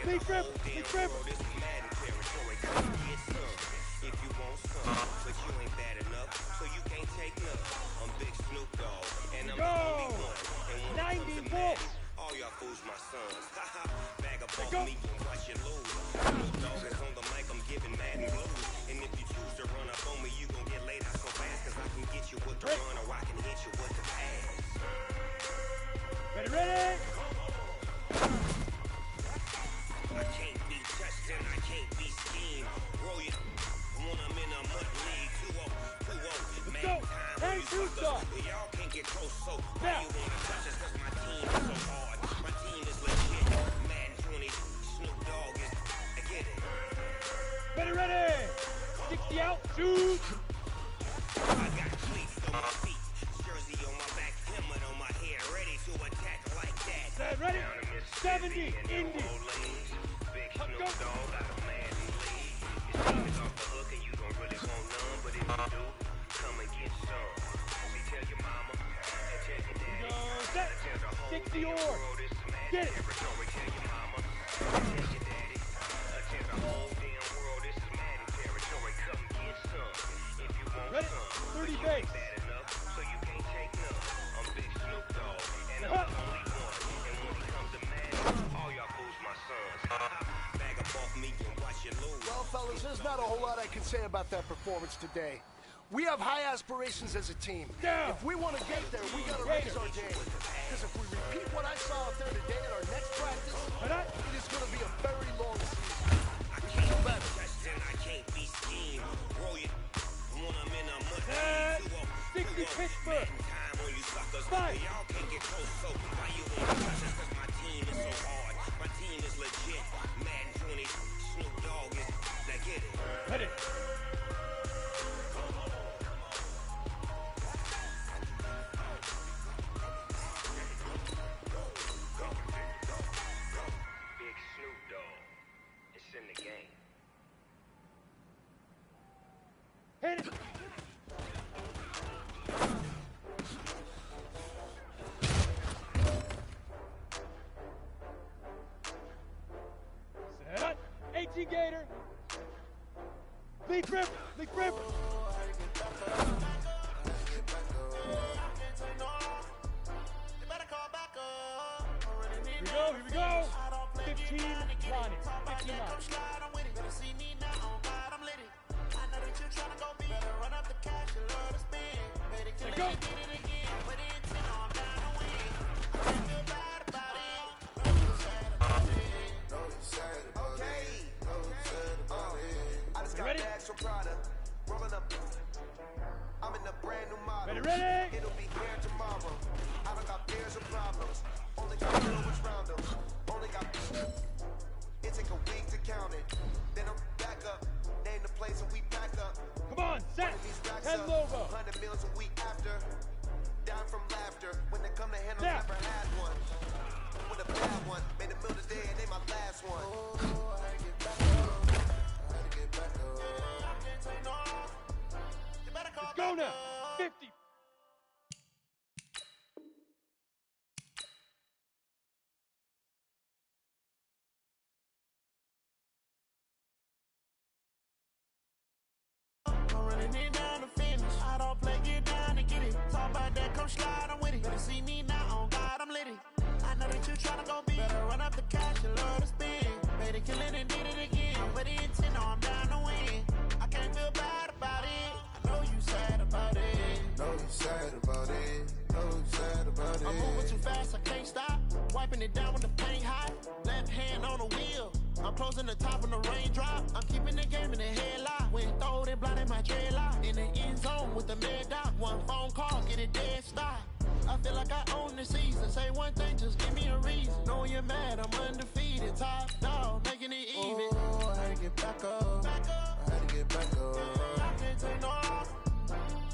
Big rip, big rip. This is Madden territory. Come get some if you want some, but you ain't bad enough, so you can't take none. I'm Big Snoop Dogg, and I'm the only one. And when 90 volts. all y'all fools my sons. Bag up off me and watch you lose. Snoop Dogg is on the mic, I'm giving Madden blues. And if you choose to run up on me, you gon' get laid out so fast, cause I can get you with the run or I can hit you with the pass. Ready, ready? I can't be touched and I can't be schemed. Roll you when I'm in a mud league. 2-0, 2-0. Man, time Hey, suckers. Y'all can't get close, so why you wanna touch us? Cause my team is so hard. My team is legit. Madden 20, Snoop Dogg is, I get it. Ready, ready? 60 out, shoot. I got cleats on my feet, jersey on my back, helmet on my head, ready to attack like that. Set, ready? 70, Indy. Big Snoop Dogg got a Madden lead. Your team is off the hook and you don't really want none, but if you do, come and get some. See, tell your mama and tell your daddy. Set. 60 or. Get it. Territory, tell your mama and tell your daddy. Tell the whole damn world this is Madden territory. Come get some if you want Ready? some. 30 But you base. ain't bad enough, so you can't take none. I'm Big Snoop Dogg, and I'm the only one. And when it comes to Madden, all y'all fools my sons. Bag up off me and watch you lose. Well, fellas, there's not a whole lot I can say about that performance today. We have high aspirations as a team. Down. If we want to get there, we got to raise our game. Because if we repeat what I saw out there today at our next practice, it is going to be a very long season. I can't be touched and I can't be schemed. Roll you when I'm in a mud league. 60 Pittsburgh. Time when you suckers. Five. Y'all can't get close, so why you wanna touch us? Cause my team is so hard. My team is legit. Madden 20, Snoop Dogg is, now get it. Ready? Big Snoop Dogg. It's in the game. Hit it. Set. 18 Gator. Big rip, big rip. Here we go. 15 Ronnie. 15 Ronnie. Let go. I just got ready? bags from Prada. Rolling up. I'm in a brand new model. Ready, ready? It'll be here tomorrow. I don't got fears or problems. Only got heroes round them. Only got. It take a week to count it. Then I'm back up. Name the place and we pack up. Come on, set. 10 logo. 100 meals a week after. Down from laughter. When they come to handle, Yeah. never had one. With a bad one. Made a meal today and they my last one. Let's go now. 50. Running it down to finish. I don't play, get down and get it. Talk about that, come slide, I'm with it. Better see me now, on God, I'm litty. I know that you tryna go big. Better run up the cash, you love to spend. Better kill it and did it again. I'm with the intent, no, I'm down to win. I can't feel bad about it. I know you sad about it. Know you sad about it. Know you sad about it. I'm moving too fast, I can't stop. Wiping it down with the paint hot. Left hand on the wheel. I'm closing the top on the raindrop. I'm keeping the game in the headlock. When throwed and blinded my dreadlock. In the end zone with the mad dot. One phone call, get it dead stop. I feel like I own the season. Say one thing, just give me a reason. Knowing you're mad, I'm undefeated. Top dog, making it even. Oh, I had to get back up. Back up. I had to get back up. I can't take no off.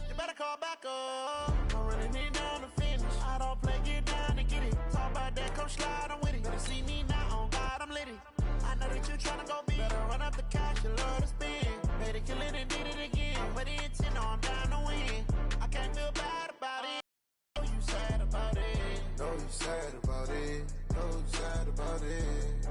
You better call back up. I'm running it down to finish. I don't play, get down and get it. Talk about that, come slide, I'm with it. Better see me now, on God, I'm litty. I know that you tryna go big. Better run up the cash, you love to spend. Better kill it and did it again. But the intent, no, I'm down to win. I can't feel bad about it. Know you sad about it. Know you sad about it. Know you sad about it.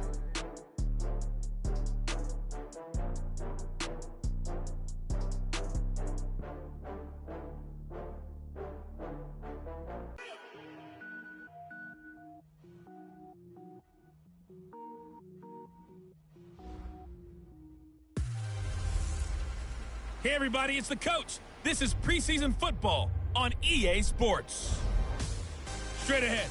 Hey everybody, it's the coach. This is preseason football on EA Sports. Straight ahead,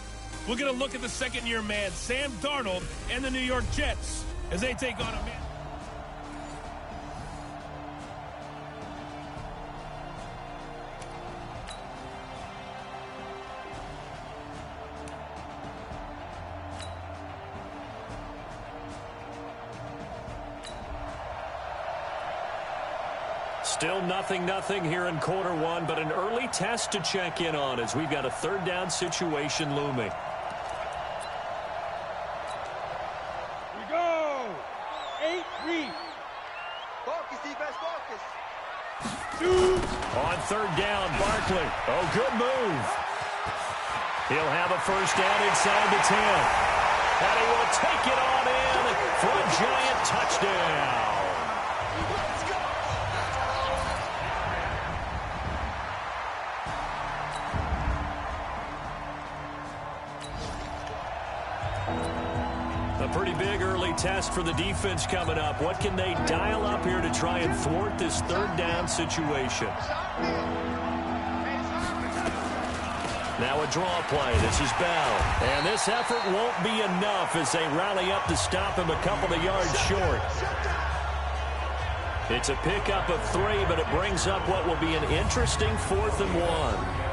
we'll get a look at the second-year man, Sam Darnold, and the New York Jets as they take on a man. Still 0-0 here in quarter one, but an early test to check in on as we've got a third down situation looming. We go! 8-3. Focus, defense, focus. On third down, Barkley. Oh, good move. He'll have a first down inside the 10. And he will take it on in for a giant touchdown. Pretty big early test for the defense coming up. What can they dial up here to try and thwart this third down situation? Now a draw play. This is Bell. And this effort won't be enough as they rally up to stop him a couple of yards short. It's a pickup of 3, but it brings up what will be an interesting 4th and 1.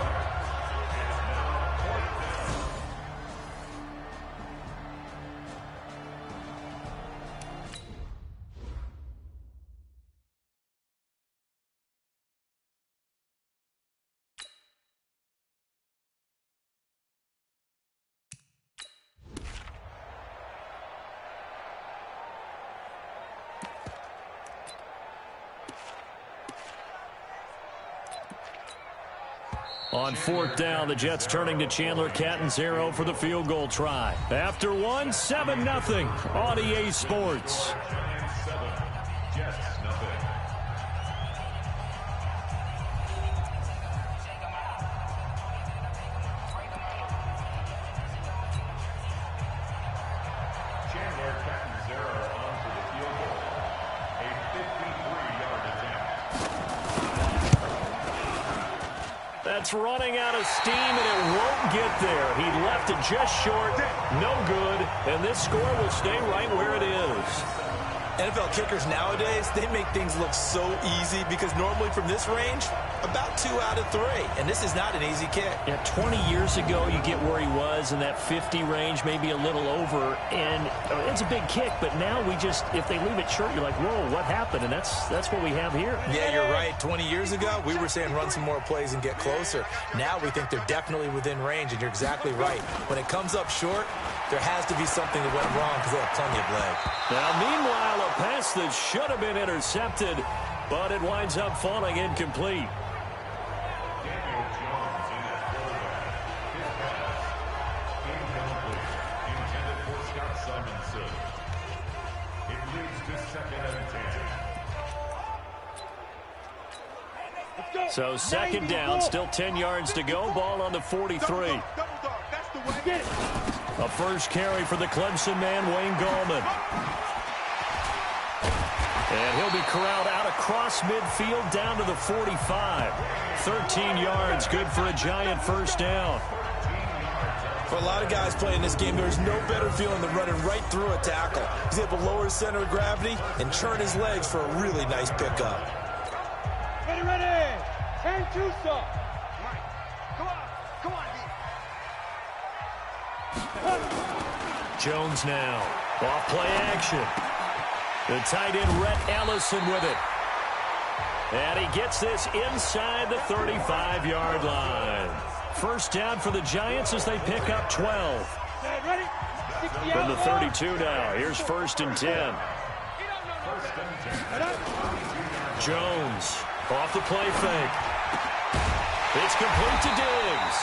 On 4th down, the Jets turning to Chandler Catanzaro for the field goal try. After one, 7-0 on EA Sports. Chandler Catanzaro onto the field goal. A 53-yard attempt. That's running out of steam, and it won't get there. He left it just short, no good, and this score will stay right where it is. NFL kickers nowadays, they make things look so easy because normally from this range, about 2 out of 3. And this is not an easy kick. Yeah, 20 years ago, you get where he was in that 50 range, maybe a little over. And it's a big kick, but now we just, if they leave it short, you're like, whoa, what happened? And that's what we have here. Yeah, you're right. 20 years ago, we were saying run some more plays and get closer. Now we think they're definitely within range, and you're exactly right. When it comes up short, there has to be something that went wrong because they have plenty of leg. Now, meanwhile, a pass that should have been intercepted, but it winds up falling incomplete. So second down, still 10 yards to go. Ball on the 43. A first carry for the Clemson man, Wayne Gallman. And he'll be corralled out across midfield down to the 45. 13 yards, good for a giant first down. For a lot of guys playing this game, there's no better feeling than running right through a tackle. He's able to lower his center of gravity and turn his legs for a really nice pickup. Ready. 10-2 stop. Come on, Jones now. Off play action. The tight end, Rhett Ellison, with it. And he gets this inside the 35-yard line. First down for the Giants as they pick up 12. From the 32 now. Here's 1st and 10. Jones off the play fake. It's complete to Diggs.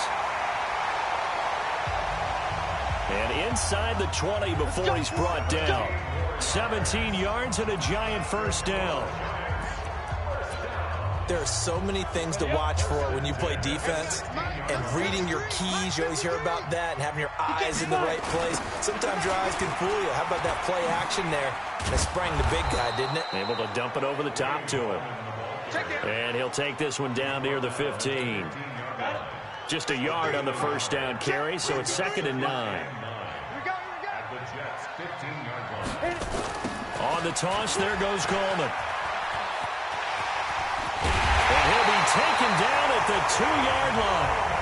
And inside the 20 before he's brought down. 17 yards and a giant first down. There are so many things to watch for when you play defense, and reading your keys, you always hear about that, and having your eyes in the right place. Sometimes your eyes can fool you. How about that play action there? They sprang the big guy, didn't it? Able to dump it over the top to him. And he'll take this one down near the 15. Just a yard on the first down carry, so it's 2nd and 9. On the toss, there goes Coleman. And he'll be taken down at the 2-yard line.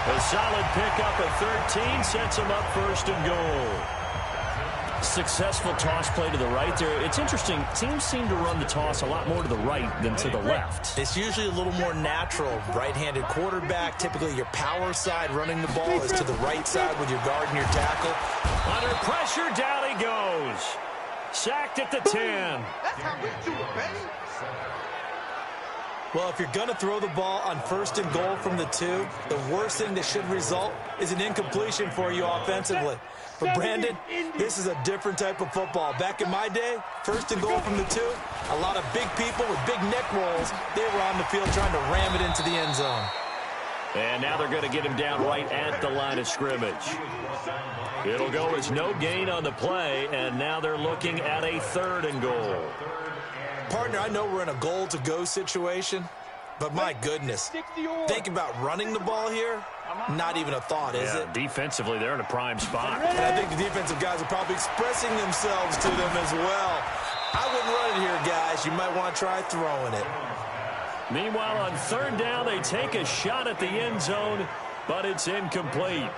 A solid pickup at 13 sets him up 1st and goal. Successful toss play to the right there. It's interesting. Teams seem to run the toss a lot more to the right than to the left. It's usually a little more natural. Right-handed quarterback, typically your power side running the ball is to the right side with your guard and your tackle. Under pressure, down he goes. Sacked at the 10. That's how we do it, baby. Well, if you're going to throw the ball on 1st and goal from the 2, the worst thing that should result is an incompletion for you offensively. But, Brandon, this is a different type of football. Back in my day, 1st and goal from the 2, a lot of big people with big neck rolls, they were on the field trying to ram it into the end zone. And now they're going to get him down right at the line of scrimmage. It'll go as no gain on the play, and now they're looking at a 3rd and goal. Partner, I know we're in a goal-to-go situation, but my goodness, think about running the ball here. Not even a thought, is it? Defensively, they're in a prime spot. And I think the defensive guys are probably expressing themselves to them as well. I wouldn't run it here, guys. You might want to try throwing it. Meanwhile, on 3rd down, they take a shot at the end zone, but it's incomplete.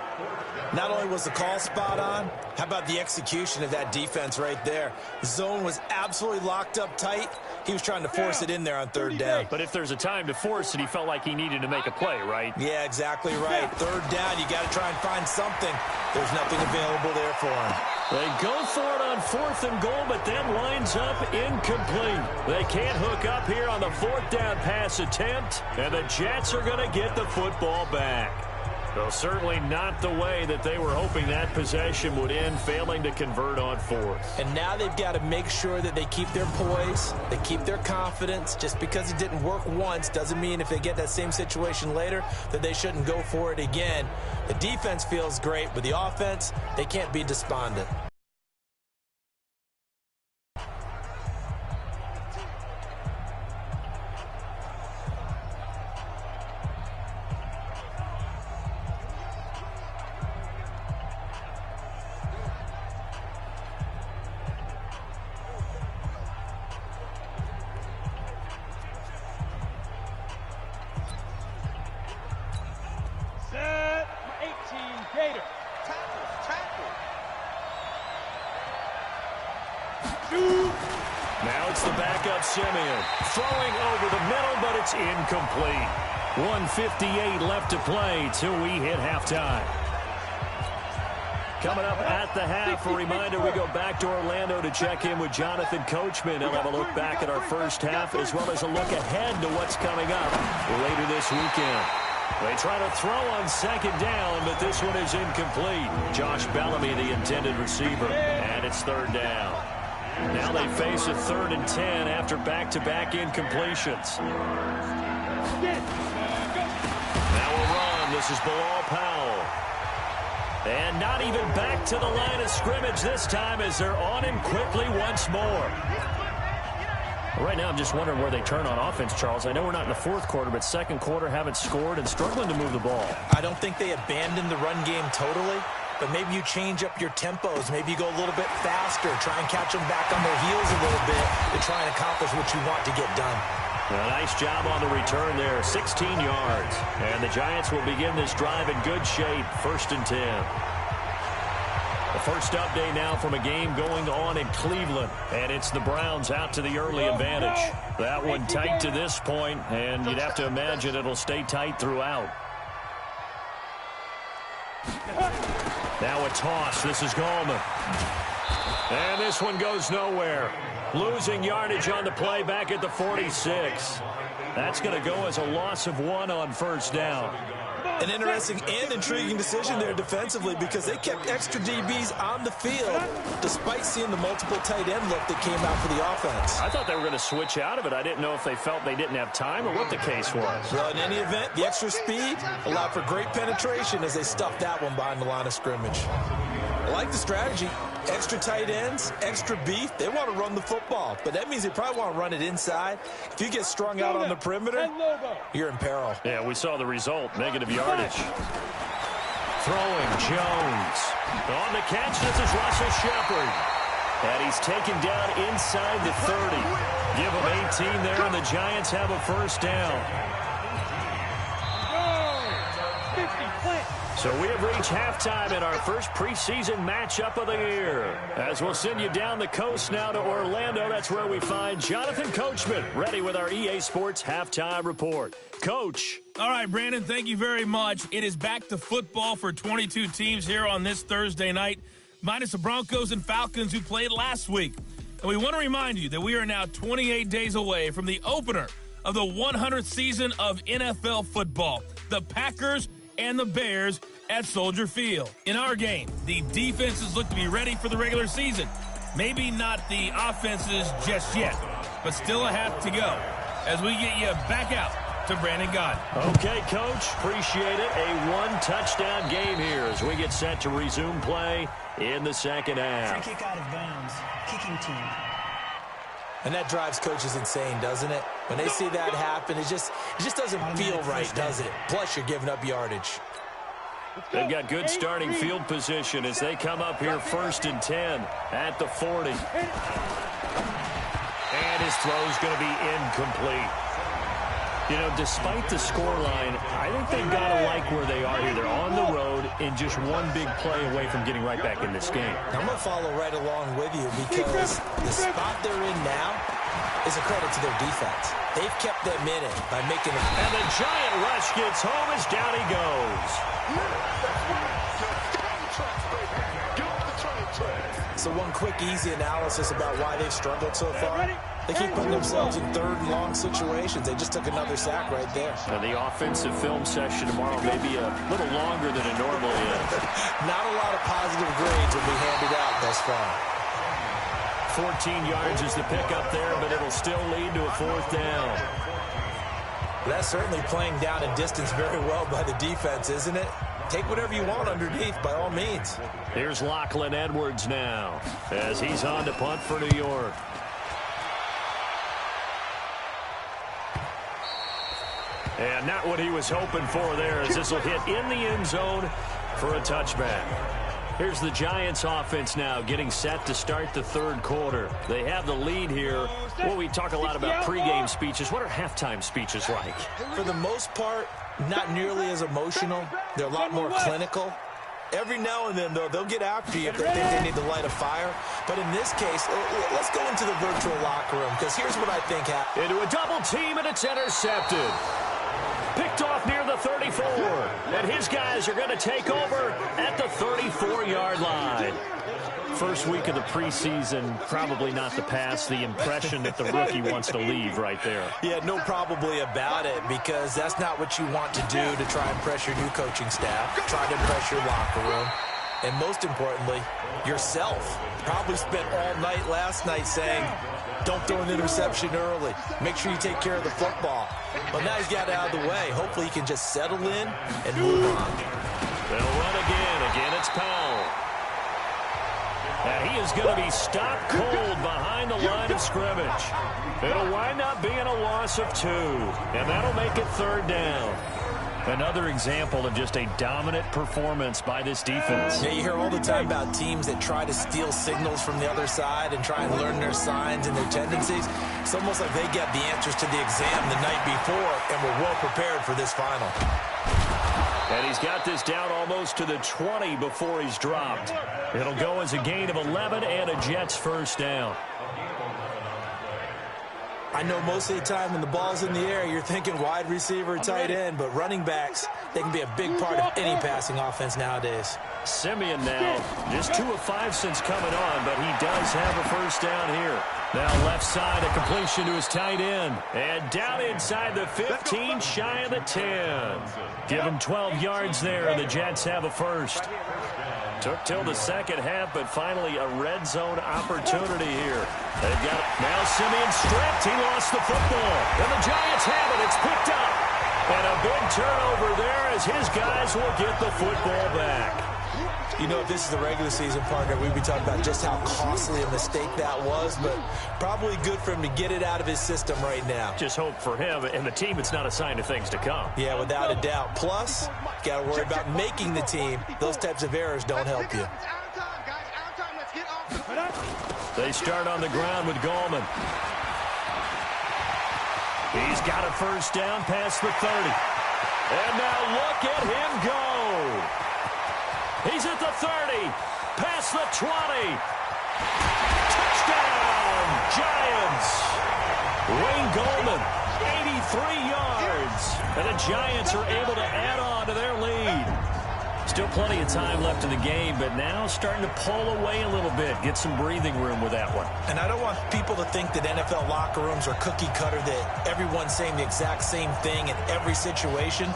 Not only was the call spot on, how about the execution of that defense right there? The zone was absolutely locked up tight. He was trying to force it in there on 3rd down. But if there's a time to force it, he felt like he needed to make a play, right? Yeah, exactly right. 3rd down, you got to try and find something. There's nothing available there for him. They go for it on 4th and goal, but then winds up incomplete. They can't hook up here on the 4th down pass attempt, and the Jets are going to get the football back. Though certainly not the way that they were hoping that possession would end, failing to convert on 4th. And now they've got to make sure that they keep their poise, they keep their confidence. Just because it didn't work once doesn't mean if they get that same situation later that they shouldn't go for it again. The defense feels great, but the offense, they can't be despondent. Now it's the backup Simeon. Throwing over the middle, but it's incomplete. 1:58 left to play till we hit halftime. Coming up at the half, a reminder, we go back to Orlando to check in with Jonathan Coachman. He'll have a look back at our first half as well as a look ahead to what's coming up later this weekend. They try to throw on 2nd down, but this one is incomplete. Josh Bellamy, the intended receiver, and it's 3rd down. Now they face a 3rd and 10 after back-to-back incompletions. Now a run. This is Bilal Powell. And not even back to the line of scrimmage this time as they're on him quickly once more. Right now, I'm just wondering where they turn on offense, Charles. I know we're not in the 4th quarter, but 2nd quarter haven't scored and struggling to move the ball. I don't think they abandoned the run game totally, but maybe you change up your tempos. Maybe you go a little bit faster, try and catch them back on their heels a little bit to try and accomplish what you want to get done. A nice job on the return there, 16 yards. And the Giants will begin this drive in good shape, 1st and 10. The first update now from a game going on in Cleveland, and it's the Browns out to the early advantage. That one tight to this point, and you'd have to imagine it'll stay tight throughout. Now a toss. This is Gallman. And this one goes nowhere. Losing yardage on the play back at the 46. That's going to go as a loss of 1 on 1st down. An interesting and intriguing decision there defensively because they kept extra DBs on the field despite seeing the multiple tight end look that came out for the offense. I thought they were going to switch out of it. I didn't know if they felt they didn't have time or what the case was. Well, in any event, the extra speed allowed for great penetration as they stuffed that one behind the line of scrimmage. I like the strategy. Extra tight ends, extra beef, they want to run the football. But that means they probably want to run it inside. If you get strung out on the perimeter, you're in peril. Yeah, we saw the result. Negative yardage. Throwing Jones. On the catch, this is Russell Shepard. And he's taken down inside the 30. Give him 18 there, and the Giants have a first down. So we have reached halftime in our first preseason matchup of the year. As we'll send you down the coast now to Orlando, that's where we find Jonathan Coachman, ready with our EA Sports Halftime Report. Coach. All right, Brandon, thank you very much. It is back to football for 22 teams here on this Thursday night, minus the Broncos and Falcons who played last week. And we want to remind you that we are now 28 days away from the opener of the 100th season of NFL football. The Packers and the Bears at Soldier Field. In our game, the defenses look to be ready for the regular season. Maybe not the offenses just yet, but still a half to go as we get you back out to Brandon Gott. Okay, Coach. Appreciate it. A one-touchdown game here as we get set to resume play in the second half. Free kick out of bounds. Kicking team. And that drives coaches insane, doesn't it? When they see that happen, it just doesn't feel right, does it? Plus, you're giving up yardage. They've got good starting field position as they come up here 1st and 10 at the 40. And his throw's going to be incomplete. You know, despite the scoreline, I think they've got to like where they are here. They're on the road and just one big play away from getting right back in this game. I'm going to follow right along with you because the spot they're in now is a credit to their defense. They've kept them in it by making it. And the giant rush gets home as down he goes. So one quick, easy analysis about why they've struggled so far. They keep putting themselves in 3rd and long situations. They just took another sack right there. And the offensive film session tomorrow may be a little longer than it normally is. Not a lot of positive grades will be handed out thus far. 14 yards is the pickup there, but it'll still lead to a 4th down. That's certainly playing down in distance very well by the defense, isn't it? Take whatever you want underneath, by all means. Here's Lachlan Edwards now as he's on to punt for New York. And not what he was hoping for there as this will hit in the end zone for a touchback. Here's the Giants offense now getting set to start the 3rd quarter. They have the lead here. Well, we talk a lot about pregame speeches. What are halftime speeches like? For the most part, not nearly as emotional. They're a lot more clinical. Every now and then, though, they'll get after you if they think they need to light a fire. But in this case, let's go into the virtual locker room because here's what I think happened. Into a double team, and it's intercepted. Picked off near the 34. And his guys are going to take over at the 34-yard line. First week of the preseason, probably not the pass. The impression that the rookie wants to leave right there. Yeah, no probably about it because that's not what you want to do to try and impress your new coaching staff, try to impress your locker room, and most importantly, yourself. Probably spent all night last night saying, don't throw an interception early. Make sure you take care of the football. Well, now he's got it out of the way. Hopefully he can just settle in and move on. They'll run again. Again, it's Powell. And he is going to be stopped cold behind the line of scrimmage. It'll wind up being a loss of 2. And that'll make it 3rd down. Another example of just a dominant performance by this defense. Yeah, you hear all the time about teams that try to steal signals from the other side and try and learn their signs and their tendencies. It's almost like they get the answers to the exam the night before and were well prepared for this final. And he's got this down almost to the 20 before he's dropped. It'll go as a gain of 11 and a Jets first down. I know most of the time when the ball's in the air, you're thinking wide receiver, tight end, but running backs, they can be a big part of any passing offense nowadays. Simeon now, just 2 of 5 since coming on, but he does have a first down here. Now left side, a completion to his tight end. And down inside the 15, shy of the 10. Give him 12 yards there, and the Jets have a first. Took till the second half, but finally a red zone opportunity here. They've got it. Now Simeon stripped. He lost the football. And the Giants have it. It's picked up. And a big turnover there as his guys will get the football back. You know, if this is the regular season, partner, we'd be talking about just how costly a mistake that was, but probably good for him to get it out of his system right now. Just hope for him and the team it's not a sign of things to come. Yeah, without a doubt. Plus, got to worry about making the team. Those types of errors don't help you. They start on the ground with Gallman. He's got a first down past the 30. And now look at him go. He's at the 30, past the 20. Touchdown, Giants. Wayne Gallman, 83 yards. And the Giants are able to add on to their lead. Still plenty of time left in the game, but now starting to pull away a little bit, get some breathing room with that one. And I don't want people to think that NFL locker rooms are cookie cutter, that everyone's saying the exact same thing in every situation.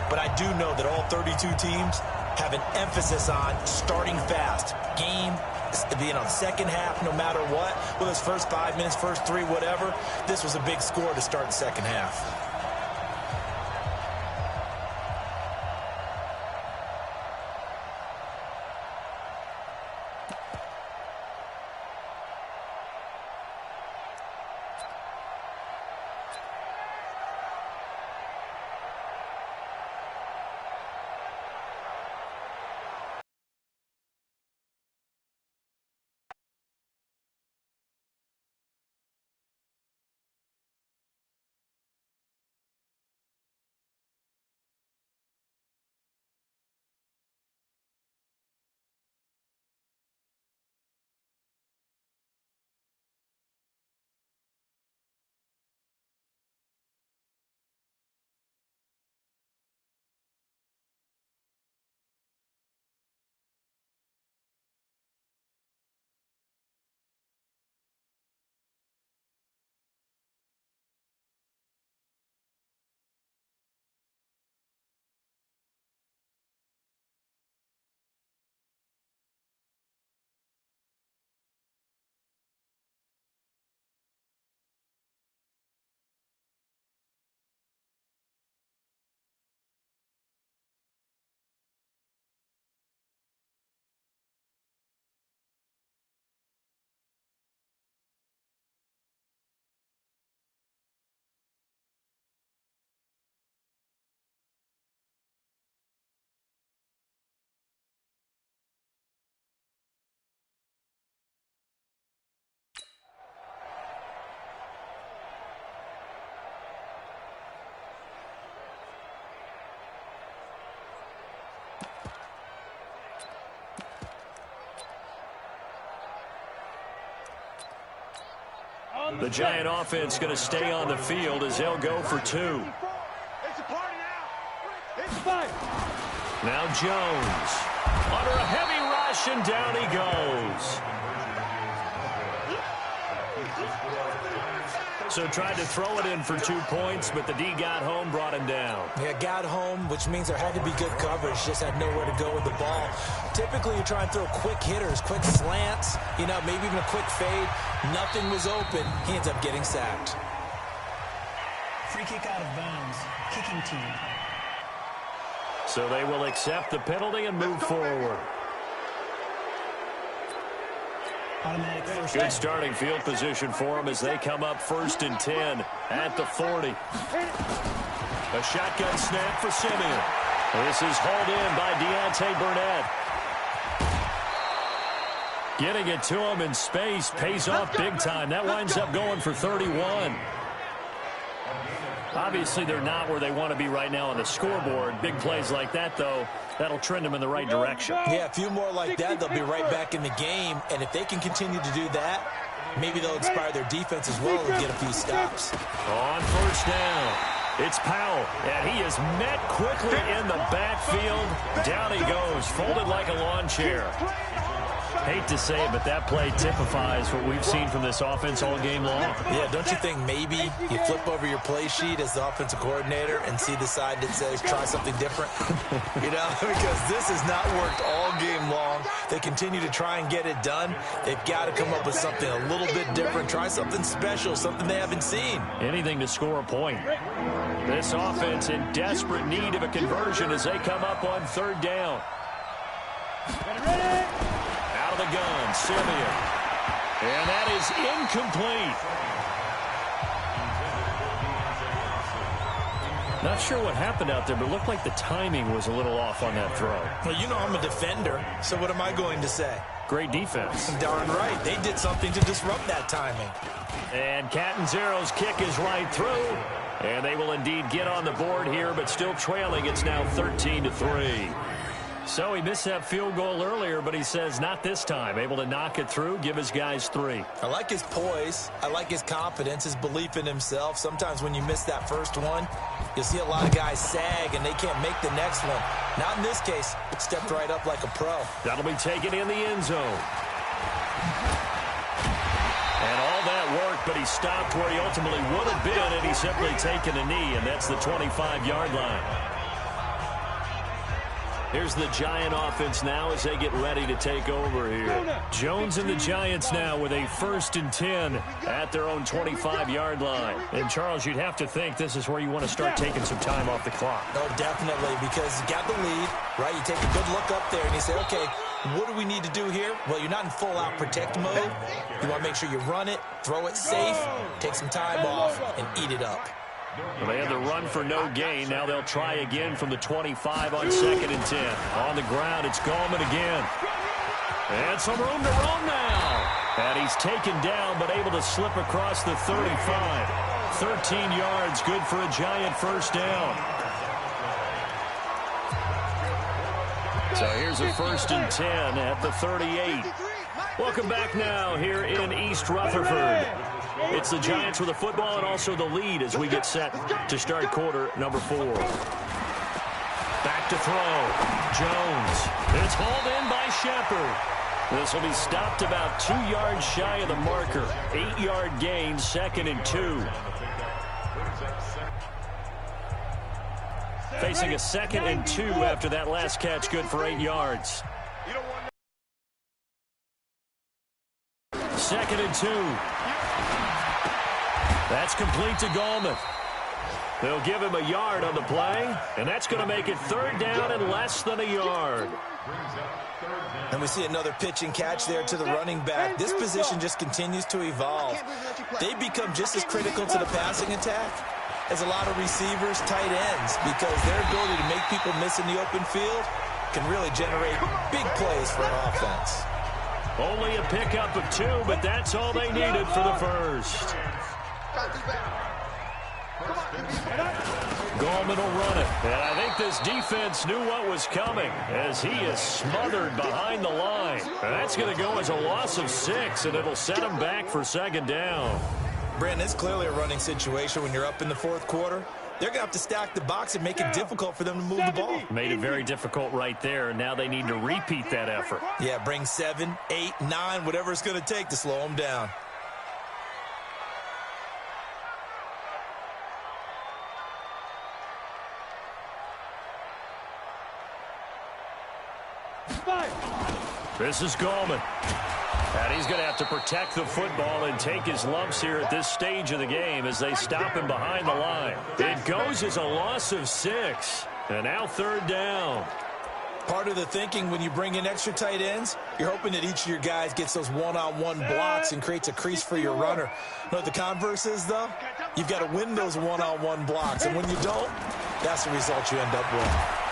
But I do know that all 32 teams have an emphasis on starting fast. Game being on second half no matter what. Whether it's first 5 minutes, first 3, whatever. This was a big score to start the second half. The Giant offense going to stay on the field as they'll go for 2. It's a party now. It's fight. Now Jones under a heavy rush, and down he goes. So tried to throw it in for 2 points, but the D got home, brought him down. Yeah, got home, which means there had to be good coverage. Just had nowhere to go with the ball. Typically, you try and throw quick hitters, quick slants, you know, maybe even a quick fade. Nothing was open. He ends up getting sacked. Free kick out of bounds. Kicking team. So they will accept the penalty and move forward. Good starting field position for them as they come up 1st and 10 at the 40. A shotgun snap for Simeon. This is hauled in by Deontay Burnett. Getting it to him in space pays off big time. That winds up going for 31. Obviously, they're not where they want to be right now on the scoreboard. Big plays like that, though, that'll trend them in the right direction. Yeah, a few more like that, they'll be right back in the game. And if they can continue to do that, maybe they'll inspire their defense as well and get a few stops. On 1st down, it's Powell, and he is met quickly in the backfield. Down he goes, folded like a lawn chair. Hate to say it, but that play typifies what we've seen from this offense all game long. Yeah, don't you think maybe you flip over your play sheet as the offensive coordinator and see the side that says try something different? You know, because this has not worked all game long. They continue to try and get it done. They've got to come up with something a little bit different. Try something special, something they haven't seen. Anything to score a point. This offense in desperate need of a conversion as they come up on 3rd down. Out of the gun, Simeon. And that is incomplete. Not sure what happened out there, but it looked like the timing was a little off on that throw. Well, you know I'm a defender, so what am I going to say? Great defense. Darn right. They did something to disrupt that timing. And Catanzaro's kick is right through. And they will indeed get on the board here, but still trailing. It's now 13-3. So he missed that field goal earlier, but he says not this time. Able to knock it through, give his guys 3. I like his poise. I like his confidence, his belief in himself. Sometimes when you miss that first one, you'll see a lot of guys sag and they can't make the next one. Not in this case. Stepped right up like a pro. That'll be taken in the end zone. And all that work, but he stopped where he ultimately would have been, and he's simply taken a knee, and that's the 25-yard line. Here's the Giant offense now as they get ready to take over here. Jones and the Giants now with a 1st and 10 at their own 25-yard line. And, Charles, you'd have to think this is where you want to start taking some time off the clock. Oh, definitely, because you got the lead, right? You take a good look up there and you say, okay, what do we need to do here? Well, you're not in full-out protect mode. You want to make sure you run it, throw it safe, take some time off, and eat it up. Well, they had the run for no gain. Now they'll try again from the 25 on 2nd and 10. On the ground, it's Gallman again. And some room to roam now. And he's taken down, but able to slip across the 35. 13 yards, good for a Giant 1st down. So here's a 1st and 10 at the 38. Welcome back now here in East Rutherford. It's the Giants with the football and also the lead as we get set to start quarter number 4. Back to throw. Jones. It's hauled in by Shepard. This will be stopped about 2 yards shy of the marker. 8-yard gain, 2nd and 2. Facing a 2nd and 2 after that last catch, good for 8 yards. 2nd and 2. That's complete to Gallman. They'll give him a yard on the play, and that's going to make it 3rd down and less than a yard. And we see another pitch and catch there to the running back. This position just continues to evolve. They become just as critical to the passing attack as a lot of receivers, tight ends, because their ability to make people miss in the open field can really generate big plays for an offense. Only a pickup of 2, but that's all they needed for the 1st. Gallman will run it. And I think this defense knew what was coming as he is smothered behind the line. And that's going to go as a loss of 6, and it'll set him back for 2nd down. Brandon, it's clearly a running situation when you're up in the 4th quarter. They're going to have to stack the box and make it difficult for them to move the ball. Made it very difficult right there, and now they need to repeat that effort. Yeah, bring 7, 8, 9, whatever it's going to take to slow them down. This is Gallman. And he's going to have to protect the football and take his lumps here at this stage of the game as they stop him behind the line. It goes as a loss of 6. And now 3rd down. Part of the thinking when you bring in extra tight ends, you're hoping that each of your guys gets those one-on-one blocks and creates a crease for your runner. You know what the converse is, though? You've got to win those one-on-one blocks. And when you don't, that's the result you end up with.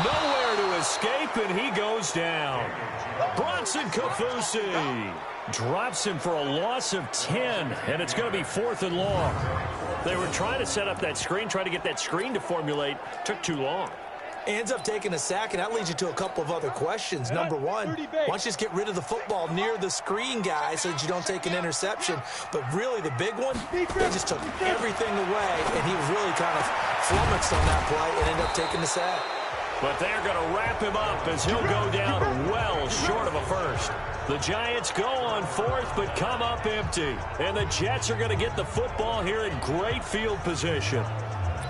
Nowhere to escape, and he goes down. Bronson Kafusi drops him for a loss of 10, and it's going to be 4th and long. They were trying to set up that screen, try to get that screen to formulate. Took too long. Ends up taking a sack, and that leads you to a couple of other questions. Number one, why don't you just get rid of the football near the screen guy so that you don't take an interception? But really, the big one, they just took everything away, and he was really kind of flummoxed on that play and ended up taking the sack. But they're going to wrap him up as he'll go down well short of a 1st. The Giants go on 4th but come up empty. And the Jets are going to get the football here in great field position.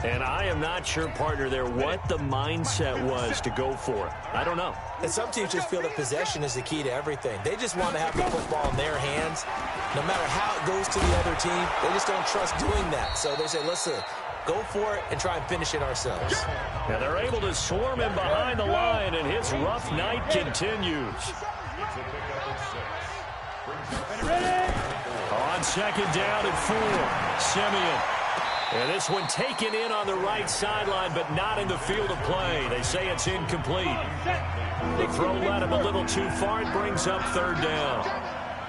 And I am not sure, partner, there what the mindset was to go for it. I don't know. And some teams just feel that possession is the key to everything. They just want to have the football in their hands. No matter how it goes to the other team, they just don't trust doing that. So they say, listen, Go for it and try and finish it ourselves. And they're able to swarm him behind the line, and his rough night continues. On second down and 4, Simeon. And this one taken in on the right sideline, but not in the field of play. They say it's incomplete. The throw led him a little too far. It brings up third down.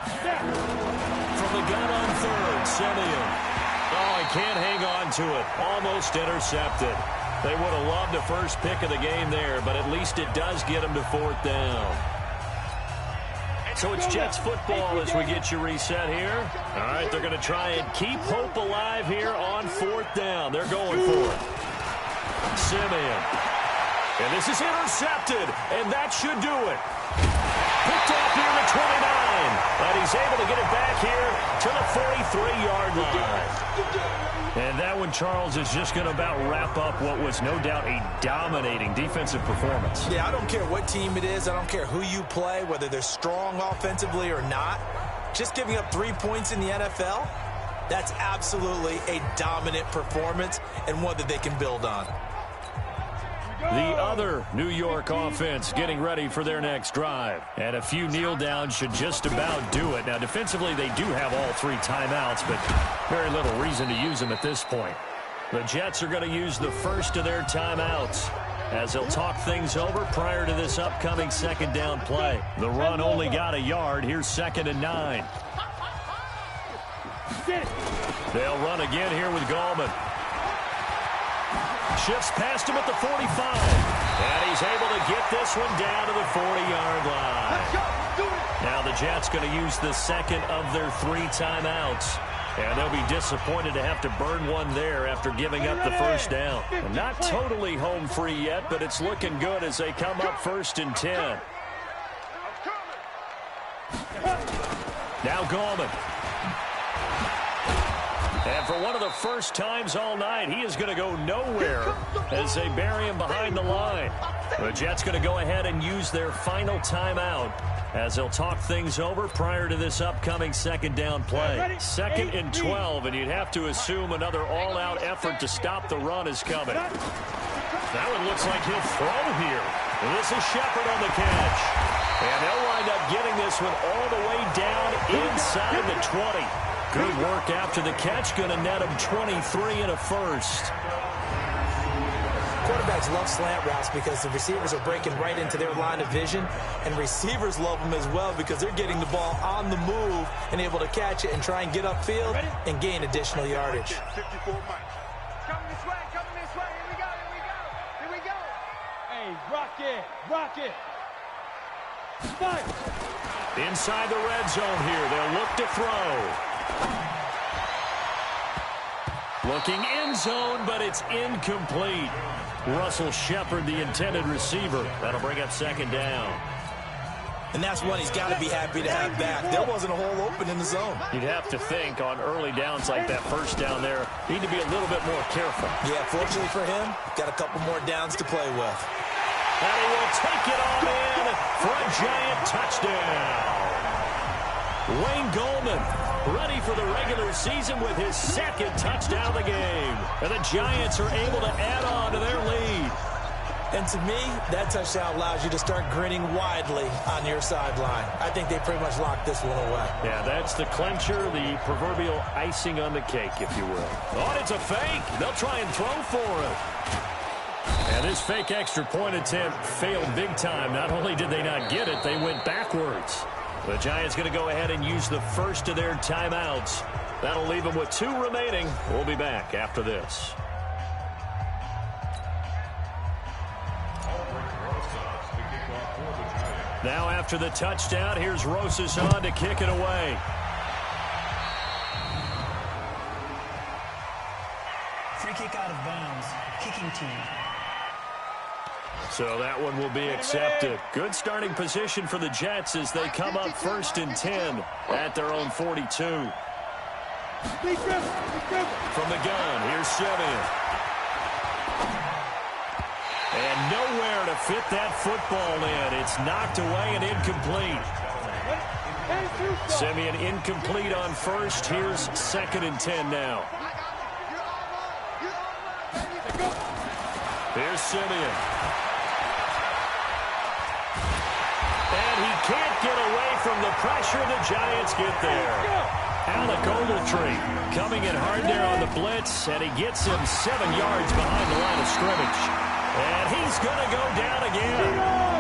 From the gun on third, Simeon. Oh, he can't hang on to it. Almost intercepted. They would have loved the first pick of the game there, but at least it does get him to fourth down. So it's Jets football as we get you reset here. All right, they're going to try and keep hope alive here on fourth down. They're going for it. Simeon. And this is intercepted, and that should do it. Picked off near the 29, and he's able to get it back here to the 43-yard line. And that one, Charles, is just going to about wrap up what was no doubt a dominating defensive performance. Yeah, I don't care what team it is. I don't care who you play, whether they're strong offensively or not. Just giving up 3 points in the NFL, that's absolutely a dominant performance and one that they can build on. The other New York offense getting ready for their next drive. And a few kneel downs should just about do it. Now, defensively, they do have all 3 timeouts, but very little reason to use them at this point. The Jets are going to use the first of their timeouts as they'll talk things over prior to this upcoming second down play. The run only got a yard. Here's 2nd and 9. They'll run again here with Gallman. Shifts past him at the 45. And he's able to get this one down to the 40-yard line. Now the Jets going to use the second of their 3 timeouts. And they'll be disappointed to have to burn one there after giving up the first down. And not totally home free yet, but it's looking good as they come up 1st and 10. Now Gallman. And for one of the first times all night, he is going to go nowhere as they bury him behind the line. The Jets going to go ahead and use their final timeout as they'll talk things over prior to this upcoming second down play. 2nd and 12, and you'd have to assume another all-out effort to stop the run is coming. That one looks like he'll throw here. And this is Shepard on the catch. And they'll wind up getting this one all the way down inside the 20. Good work after the catch. Going to net him 23 and a first. Quarterbacks love slant routes because the receivers are breaking right into their line of vision, and receivers love them as well because they're getting the ball on the move and able to catch it and try and get upfield and gain additional yardage. Coming this way, here we go. Hey, rock it. Fight. Inside the red zone here, they'll look to throw. Looking end zone, but it's incomplete. Russell Shepard, the intended receiver. That'll bring up 2nd down. And that's one he's got to be happy to have back. There wasn't a hole open in the zone. You'd have to think on early downs like that first down there, need to be a little bit more careful. Yeah, fortunately for him, got a couple more downs to play with. And he will take it on in for a giant touchdown. Wayne Gallman ready for the regular season with his 2nd touchdown of the game. And the Giants are able to add on to their lead. And to me, that touchdown allows you to start grinning widely on your sideline. I think they pretty much locked this one away. Yeah, that's the clincher, the proverbial icing on the cake, if you will. Oh, it's a fake. They'll try and throw for it. And this fake extra point attempt failed big time. Not only did they not get it, they went backwards. The Giants going to go ahead and use the first of their timeouts. That'll leave them with 2 remaining. We'll be back after this. Now after the touchdown, here's Rosas on to kick it away. Free kick out of bounds. Kicking team. So that one will be accepted. Good starting position for the Jets as they come up 1st and 10 at their own 42. From the gun, here's Simeon. And nowhere to fit that football in. It's knocked away and incomplete. Simeon incomplete on first. Here's 2nd and 10 now. Here's Simeon. And he can't get away from the pressure. The Giants get there. Alec Ogletree coming in hard there on the blitz, and he gets him 7 yards behind the line of scrimmage. And he's going to go down again.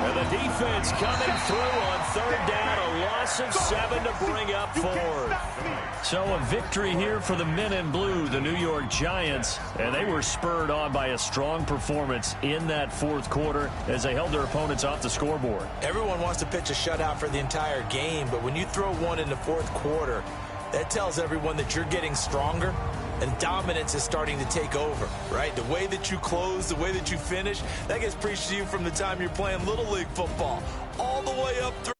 And the defense coming through on third down, a loss of 7 to bring up 4. So a victory here for the men in blue, the New York Giants, and they were spurred on by a strong performance in that fourth quarter as they held their opponents off the scoreboard. Everyone wants to pitch a shutout for the entire game, but when you throw one in the fourth quarter, that tells everyone that you're getting stronger and dominance is starting to take over, right? The way that you close, the way that you finish, that gets preached to you from the time you're playing Little League football all the way up through.